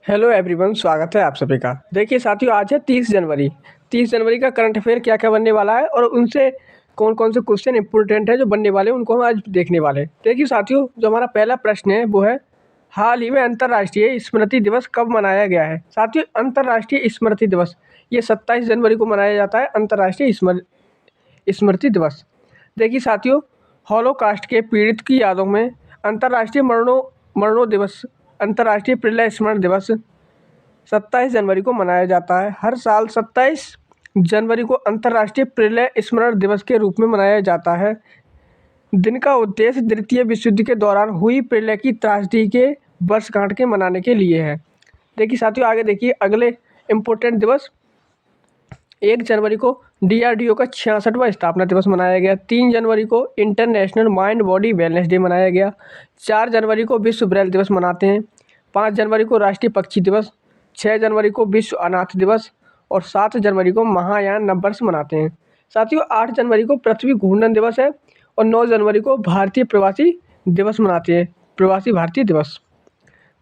Hello everyone, स्वागत है आप सभी का। देखिए साथियों, आज है 30 जनवरी। 30 जनवरी का करंट अफेयर क्या क्या बनने वाला है और उनसे कौन कौन से क्वेश्चन इंपॉर्टेंट है जो बनने वाले हैं, उनको हम आज देखने वाले हैं। देखिए साथियों, जो हमारा पहला प्रश्न है वो है, हाल ही में अंतर्राष्ट्रीय स्मृति दिवस कब मनाया गया है। साथियों, अंतर्राष्ट्रीय स्मृति दिवस ये 27 जनवरी को मनाया जाता है, अंतर्राष्ट्रीय स्मृति दिवस। देखिए साथियों, हॉलोकास्ट के पीड़ित की यादों में अंतर्राष्ट्रीय मरणो दिवस, अंतर्राष्ट्रीय प्रलय स्मरण दिवस 27 जनवरी को मनाया जाता है। हर साल 27 जनवरी को अंतर्राष्ट्रीय प्रलय स्मरण दिवस के रूप में मनाया जाता है। दिन का उद्देश्य द्वितीय विश्व युद्ध के दौरान हुई प्रलय की त्रासदी के वर्षगांठ के मनाने के लिए है। देखिए साथियों, आगे देखिए अगले इम्पोर्टेंट दिवस। 1 जनवरी को DRDO का 66वां स्थापना दिवस मनाया गया। 3 जनवरी को international mind body wellness day मनाया गया। 4 जनवरी को विश्व ब्रेल दिवस मनाते हैं। 5 जनवरी को राष्ट्रीय पक्षी दिवस। 6 जनवरी को विश्व अनाथ दिवस और 7 जनवरी को महायान नववर्ष मनाते हैं। साथियों, 8 जनवरी को पृथ्वी घूर्णन दिवस है और 9 जनवरी को भारतीय प्रवासी दिवस मनाते हैं, प्रवासी भारतीय दिवस।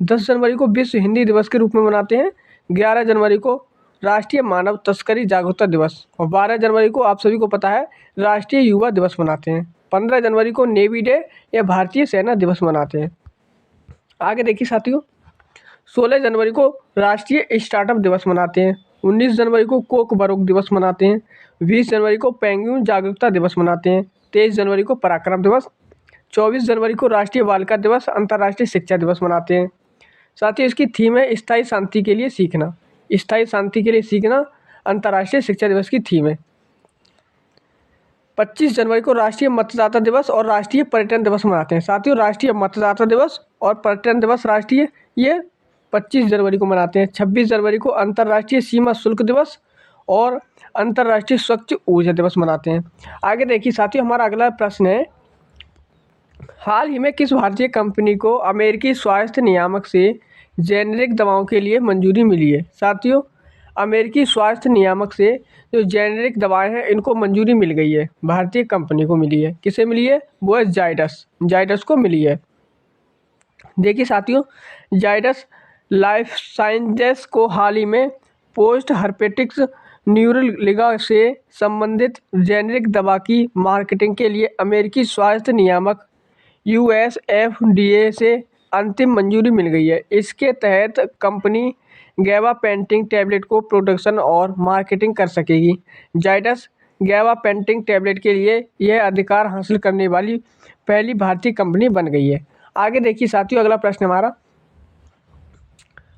10 जनवरी को विश्व हिंदी दिवस के रूप में मनाते हैं। 11 जनवरी को राष्ट्रीय मानव तस्करी जागरूकता दिवस और 12 जनवरी को आप सभी को पता है राष्ट्रीय युवा दिवस मनाते हैं। 15 जनवरी को नेवी डे या भारतीय सेना दिवस मनाते हैं। आगे देखिए साथियों, 16 जनवरी को राष्ट्रीय स्टार्टअप दिवस मनाते हैं। 19 जनवरी को कोक बरोक दिवस मनाते हैं। 20 जनवरी को पेंगुइन जागरूकता दिवस मनाते हैं। 23 जनवरी को पराक्रम दिवस। 24 जनवरी को राष्ट्रीय बालिका दिवस, अंतर्राष्ट्रीय शिक्षा दिवस मनाते हैं। साथ ही इसकी थीम है स्थायी शांति के लिए सीखना। स्थायी शांति के लिए सीखना अंतर्राष्ट्रीय शिक्षा दिवस की थीम है। 25 जनवरी को राष्ट्रीय मतदाता दिवस और राष्ट्रीय पर्यटन दिवस मनाते हैं। साथियों, राष्ट्रीय मतदाता दिवस और पर्यटन दिवस राष्ट्रीय ये 25 जनवरी को मनाते हैं। 26 जनवरी को अंतर्राष्ट्रीय सीमा शुल्क दिवस और अंतर्राष्ट्रीय स्वच्छ ऊर्जा दिवस मनाते हैं। आगे देखिए साथियों, हमारा अगला प्रश्न है, हाल ही में किस भारतीय कंपनी को अमेरिकी स्वास्थ्य नियामक से जेनेरिक दवाओं के लिए मंजूरी मिली है। साथियों, अमेरिकी स्वास्थ्य नियामक से जो जेनेरिक दवाएं हैं इनको मंजूरी मिल गई है, भारतीय कंपनी को मिली है। किसे मिली है? वो है जाइडस को मिली है। देखिए साथियों, जाइडस लाइफ साइंसेस को हाल ही में पोस्ट हर्पेटिक्स न्यूरोलिगा से संबंधित जेनेरिक दवा की मार्केटिंग के लिए अमेरिकी स्वास्थ्य नियामक US FDA से अंतिम मंजूरी मिल गई है। इसके तहत कंपनी गैबापेंटिन टैबलेट को प्रोडक्शन और मार्केटिंग कर सकेगी। जाइडस गैबापेंटिन टैबलेट के लिए यह अधिकार हासिल करने वाली पहली भारतीय कंपनी बन गई है। आगे देखिए साथियों, अगला प्रश्न हमारा,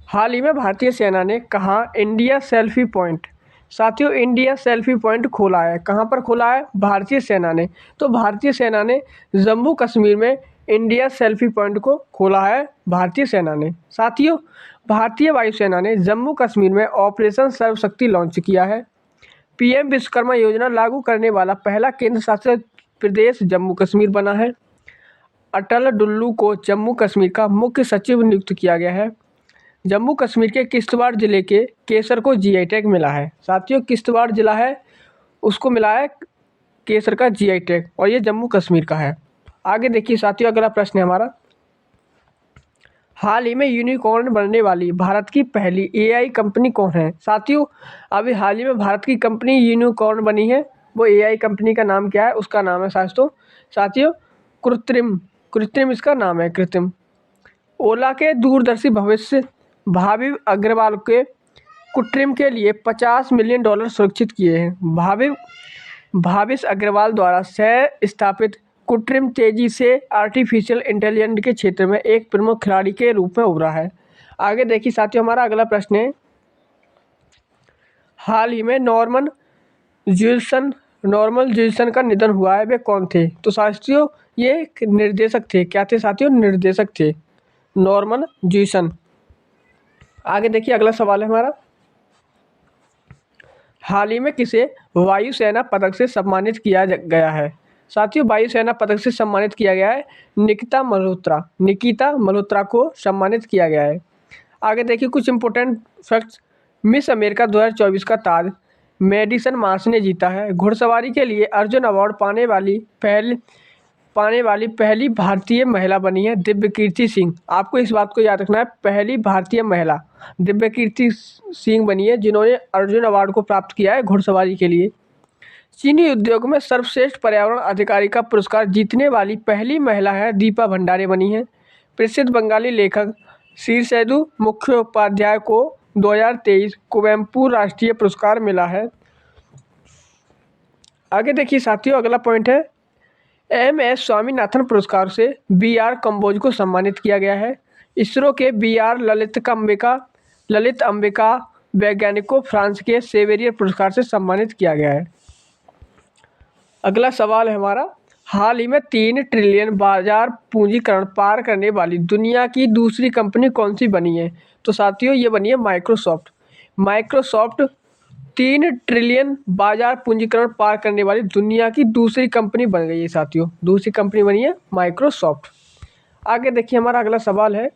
हाल ही में भारतीय सेना ने कहा इंडिया सेल्फी पॉइंट। साथियों, इंडिया सेल्फी पॉइंट खोला है। कहाँ पर खोला है? भारतीय सेना ने। तो भारतीय सेना ने जम्मू कश्मीर में इंडिया सेल्फी पॉइंट को खोला है, भारतीय सेना ने। साथियों, भारतीय वायुसेना ने जम्मू कश्मीर में ऑपरेशन सर्वशक्ति लॉन्च किया है। PM विश्वकर्मा योजना लागू करने वाला पहला केंद्र शासित प्रदेश जम्मू कश्मीर बना है। अटल डुल्लू को जम्मू कश्मीर का मुख्य सचिव नियुक्त किया गया है। जम्मू कश्मीर के किश्तवाड़ जिले के केसर को GI टैग मिला है। साथियों, किश्तवाड़ जिला है उसको मिला है केसर का GI टैग और ये जम्मू कश्मीर का है। आगे देखिए साथियों, अगला प्रश्न है हमारा, हाल ही में यूनिकॉर्न बनने वाली भारत की पहली AI कंपनी कौन है। साथियों, अभी हाल ही में भारत की कंपनी यूनिकॉर्न बनी है। वो AI कंपनी का नाम क्या है? उसका नाम है साथियों कृत्रिम इसका नाम है, कृत्रिम। ओला के दूरदर्शी भविष्य भाभी अग्रवाल के कृत्रिम के लिए $50 मिलियन सुरक्षित किए हैं। भाविश अग्रवाल द्वारा सह स्थापित कृत्रिम तेजी से आर्टिफिशियल इंटेलिजेंस के क्षेत्र में एक प्रमुख खिलाड़ी के रूप में उभरा है। आगे देखिए साथियों, हमारा अगला प्रश्न है, हाल ही में नॉर्मन ज्विल्सन का निधन हुआ है, वे कौन थे? तो साथियों, ये एक निर्देशक थे। क्या थे साथियों? निर्देशक थे, नॉर्मन ज्विल्सन। आगे देखिए अगला सवाल है हमारा, हाल ही में किसे वायुसेना पदक से सम्मानित किया गया है। साथियों, वायुसेना पदक से सम्मानित किया गया है निकिता मल्होत्रा को सम्मानित किया गया है। आगे देखिए कुछ इंपोर्टेंट फैक्ट्स। मिस अमेरिका 2024 का ताज मेडिसन मार्श ने जीता है। घुड़सवारी के लिए अर्जुन अवार्ड पाने वाली पाने वाली पहली भारतीय महिला बनी है दिव्यकीर्ति सिंह। आपको इस बात को याद रखना है, पहली भारतीय महिला दिव्यकीर्ति सिंह बनी है जिन्होंने अर्जुन अवार्ड को प्राप्त किया है घुड़सवारी के लिए। चीनी उद्योग में सर्वश्रेष्ठ पर्यावरण अधिकारी का पुरस्कार जीतने वाली पहली महिला है दीपा भंडारे बनी है। प्रसिद्ध बंगाली लेखक शीर्षेदु मुखोपाध्याय को 2023 कुवेम्पू राष्ट्रीय पुरस्कार मिला है। आगे देखिए साथियों, अगला पॉइंट है MS स्वामीनाथन पुरस्कार से BR कंबोज को सम्मानित किया गया है। इसरो के BR ललित अंबिका वैज्ञानिक को फ्रांस के सेवेरियर पुरस्कार से सम्मानित किया गया है। अगला सवाल है हमारा, हाल ही में 3 ट्रिलियन बाजार पूंजीकरण पार करने वाली दुनिया की दूसरी कंपनी कौन सी बनी है? तो साथियों ये बनी है माइक्रोसॉफ्ट। माइक्रोसॉफ्ट 3 ट्रिलियन बाजार पूंजीकरण पार करने वाली दुनिया की दूसरी कंपनी बन गई है साथियों। दूसरी कंपनी बनी है माइक्रोसॉफ्ट। आगे देखिए हमारा अगला सवाल है,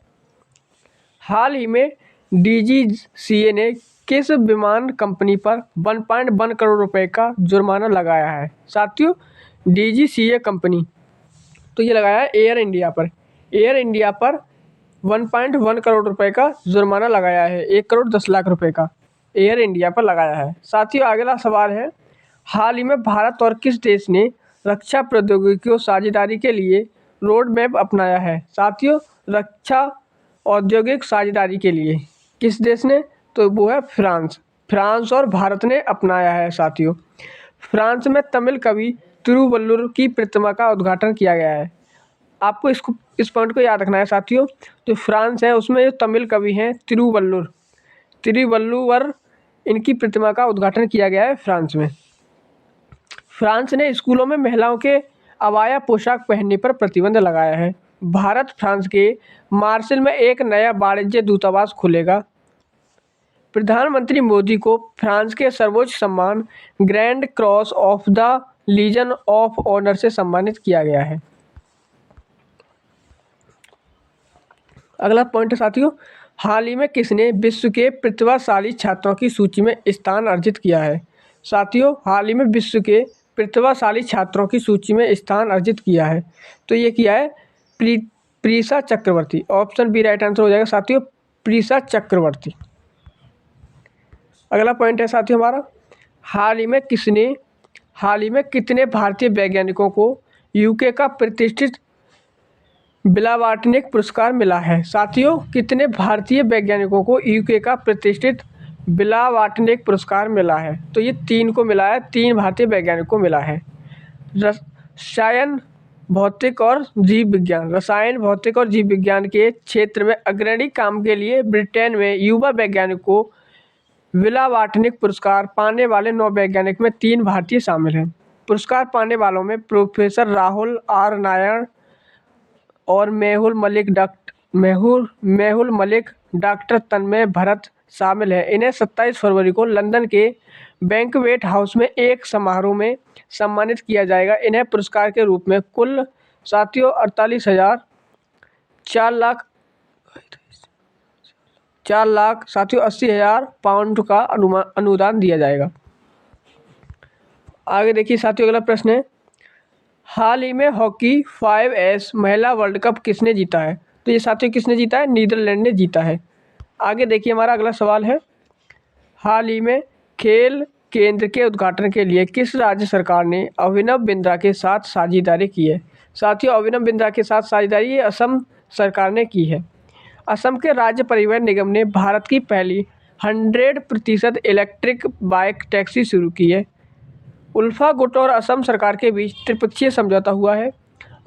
हाल ही में DGCA ने किस विमान कंपनी पर 1.1 करोड़ रुपए का जुर्माना लगाया है? साथियों DGCA कंपनी तो ये लगाया है एयर इंडिया पर। एयर इंडिया पर 1.1 करोड़ रुपए का जुर्माना लगाया है, 1 करोड़ 10 लाख रुपए का एयर इंडिया पर लगाया है। साथियों अगला सवाल है, हाल ही में भारत और किस देश ने रक्षा प्रौद्योगिकी और साझेदारी के लिए रोड मैप अपनाया है? साथियों रक्षा औद्योगिक साझेदारी के लिए किस देश ने? तो वो है फ्रांस। फ्रांस और भारत ने अपनाया है साथियों। फ्रांस में तमिल कवि तिरुवल्लुर की प्रतिमा का उद्घाटन किया गया है। आपको इस पॉइंट को याद रखना है साथियों। जो फ्रांस है उसमें जो तमिल कवि हैं तिरुवल्लुवर, इनकी प्रतिमा का उद्घाटन किया गया है फ्रांस में। फ्रांस ने स्कूलों में महिलाओं के अबाया पोशाक पहनने पर प्रतिबंध लगाया है। भारत फ्रांस के मार्सेल में एक नया वाणिज्य दूतावास खुलेगा। प्रधानमंत्री मोदी को फ्रांस के सर्वोच्च सम्मान Grand Cross of the Legion of Honour से सम्मानित किया गया है। अगला पॉइंट है साथियों, हाल ही में किसने विश्व के प्रतिभाशाली छात्रों की सूची में स्थान अर्जित किया है? साथियों हाल ही में विश्व के प्रतिभाशाली छात्रों की सूची में स्थान अर्जित किया है, तो ये किया है प्रीसा चक्रवर्ती। ऑप्शन बी राइट आंसर हो जाएगा साथियों, प्रीसा चक्रवर्ती। अगला पॉइंट है साथियों हमारा, हाल ही में कितने भारतीय वैज्ञानिकों को यूके का प्रतिष्ठित बिलावाटनिक पुरस्कार मिला है? साथियों कितने भारतीय वैज्ञानिकों को यूके का प्रतिष्ठित बिलावाटनिक पुरस्कार मिला है? तो ये 3 को मिला है, 3 भारतीय वैज्ञानिकों को मिला है। रसायन भौतिक और जीव विज्ञान के क्षेत्र में अग्रणी काम के लिए ब्रिटेन में युवा वैज्ञानिक को बिलावाटनिक पुरस्कार पाने वाले 9 वैज्ञानिक में 3 भारतीय शामिल हैं। पुरस्कार पाने वालों में प्रोफेसर राहुल आर नारायण और मेहुल मलिक, डॉक्टर तन्मय भरत शामिल हैं। इन्हें 27 फरवरी को लंदन के बैंक्वेट हाउस में एक समारोह में सम्मानित किया जाएगा। इन्हें पुरस्कार के रूप में कुल साथियों 4 लाख साथियों 80,000 पाउंड का अनुदान दिया जाएगा। आगे देखिए साथियों अगला प्रश्न है, हाल ही में हॉकी 5S महिला वर्ल्ड कप किसने जीता है? तो ये साथियों किसने जीता है? नीदरलैंड ने जीता है। आगे देखिए हमारा अगला सवाल है, हाल ही में खेल केंद्र के उद्घाटन के लिए किस राज्य सरकार ने अभिनव बिंद्रा के साथ साझेदारी की है? साथियों अभिनव बिंद्रा के साथ साझेदारी ये असम सरकार ने की है। असम के राज्य परिवहन निगम ने भारत की पहली 100% इलेक्ट्रिक बाइक टैक्सी शुरू की है। उल्फा गुट और असम सरकार के बीच त्रिपक्षीय समझौता हुआ है।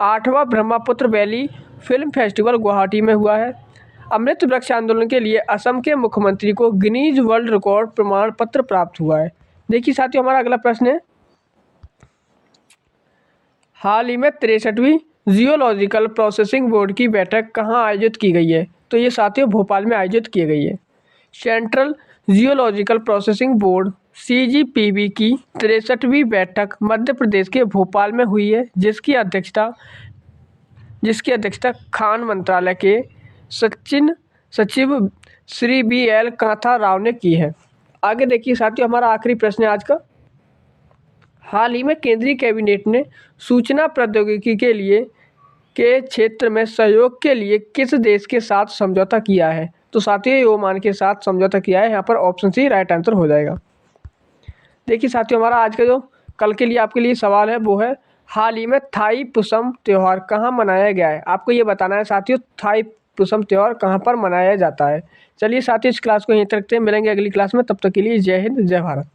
8वां Brahmaputra valley film festival Guwahati में हुआ है। अमृत वृक्ष आंदोलन के लिए असम के मुख्यमंत्री को गिनीज वर्ल्ड रिकॉर्ड प्रमाण पत्र प्राप्त हुआ है। देखिए साथियों हमारा अगला प्रश्न है, हाल ही में 63वीं जियोलॉजिकल प्रोसेसिंग बोर्ड की बैठक कहाँ आयोजित की गई है? तो ये साथियों भोपाल में आयोजित की गई है। Central geological processing board CGPB की 63वीं बैठक मध्य प्रदेश के भोपाल में हुई है, जिसकी अध्यक्षता खान मंत्रालय के सचिव श्री BL कांथा राव ने की है। आगे देखिए साथियों हमारा आखिरी प्रश्न है आज का, हाल ही में केंद्रीय कैबिनेट ने सूचना प्रौद्योगिकी के क्षेत्र में सहयोग के लिए किस देश के साथ समझौता किया है? तो साथियों, ये ओमान के साथ समझौता किया है। यहाँ पर ऑप्शन सी राइट आंसर हो जाएगा। देखिए साथियों, हमारा आज का जो कल के लिए आपके लिए सवाल है वो है, हाल ही में थाई पुसम त्यौहार कहाँ मनाया गया है? आपको ये बताना है साथियों, थाई पुसम त्यौहार कहाँ पर मनाया जाता है। चलिए साथियों, इस क्लास को यहीं तक रखते हैं, मिलेंगे अगली क्लास में। तब तक के लिए जय हिंद, जय भारत।